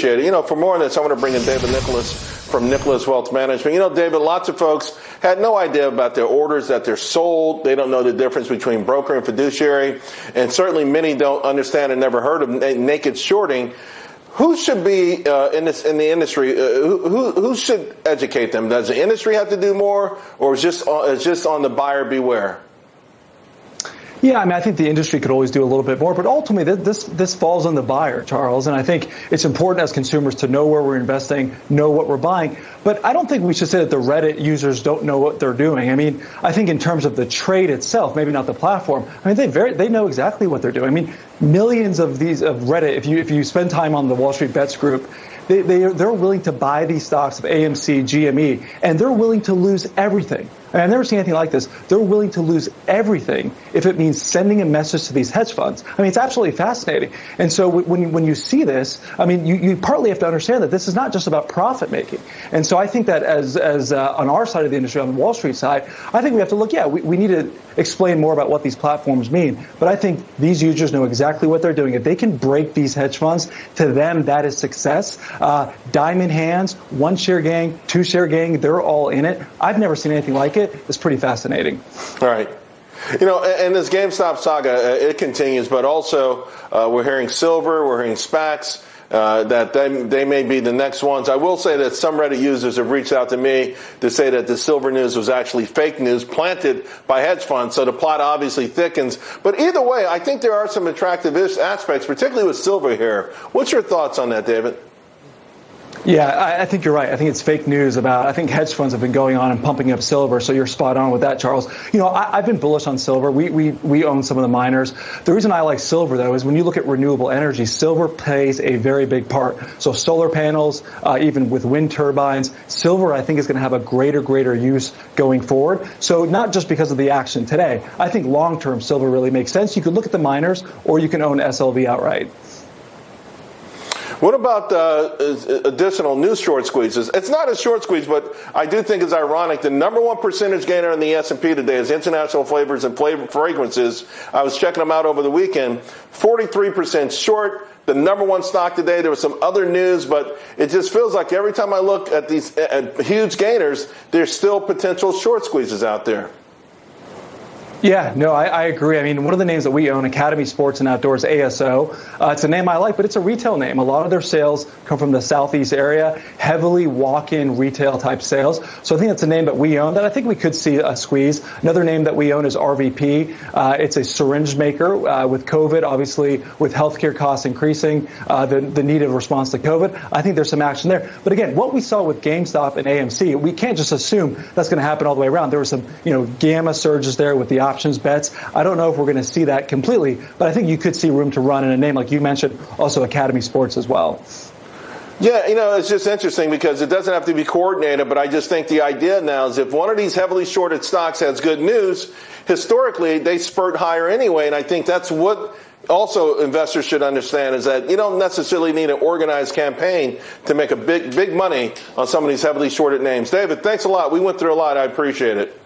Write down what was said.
appreciate it. For more on this, I want to bring in David Nicholas from Nicholas Wealth Management. David, lots of folks had no idea about their orders, that they're sold. They don't know the difference between broker and fiduciary. And certainly many don't understand and never heard of naked shorting. Who should be in the industry? Who should educate them? Does the industry have to do more, or is just on the buyer beware? Yeah, I think the industry could always do a little bit more, but ultimately this falls on the buyer, Charles. And I think it's important as consumers to know where we're investing, know what we're buying. But I don't think we should say that the Reddit users don't know what they're doing. I think in terms of the trade itself, maybe not the platform. They know exactly what they're doing. Millions of Reddit. If you spend time on the Wall Street Bets group, they're willing to buy these stocks of AMC, GME, and they're willing to lose everything. I've never seen anything like this. They're willing to lose everything if it means sending a message to these hedge funds. It's absolutely fascinating. And so when you see this, you partly have to understand that this is not just about profit making. And so I think that as on our side of the industry, on the Wall Street side, I think we have to look, we need to explain more about what these platforms mean. But I think these users know exactly what they're doing. If they can break these hedge funds, to them, that is success. Diamond hands, 1-share gang, 2-share gang, they're all in it. I've never seen anything like it. It's pretty fascinating. All right. And this GameStop saga, it continues, but also we're hearing silver, we're hearing SPACs, that they may be the next ones. I will say that some Reddit users have reached out to me to say that the silver news was actually fake news planted by hedge funds, so the plot obviously thickens. But either way, I think there are some attractive aspects, particularly with silver here. What's your thoughts on that, David? Yeah, I think you're right. I think it's fake news I think hedge funds have been going on and pumping up silver, so you're spot on with that, Charles. I've been bullish on silver. We own some of the miners. The reason I like silver, though, is when you look at renewable energy, silver plays a very big part. So solar panels, even with wind turbines, silver, I think, is going to have a greater use going forward. So not just because of the action today. I think long-term silver really makes sense. You could look at the miners, or you can own SLV outright. What about additional new short squeezes? It's not a short squeeze, but I do think it's ironic. The number one percentage gainer in the S&P today is international flavors and fragrances. I was checking them out over the weekend. 43% short. The number one stock today. There was some other news, but it just feels like every time I look at these huge gainers, there's still potential short squeezes out there. Yeah, no, I agree. One of the names that we own, Academy Sports and Outdoors, ASO, it's a name I like, but it's a retail name. A lot of their sales come from the Southeast area, heavily walk-in retail type sales. So I think that's a name that we own that I think we could see a squeeze. Another name that we own is RVP. It's a syringe maker with COVID, obviously with healthcare costs increasing, the need of response to COVID. I think there's some action there. But again, what we saw with GameStop and AMC, we can't just assume that's going to happen all the way around. There were some, gamma surges there with the options bets. I don't know if we're going to see that completely, but I think you could see room to run in a name like you mentioned, also Academy Sports as well. Yeah, it's just interesting because it doesn't have to be coordinated, but I just think the idea now is if one of these heavily shorted stocks has good news, historically they spurt higher anyway, and I think that's what also investors should understand is that you don't necessarily need an organized campaign to make a big money on some of these heavily shorted names. David, thanks a lot. We went through a lot. I appreciate it.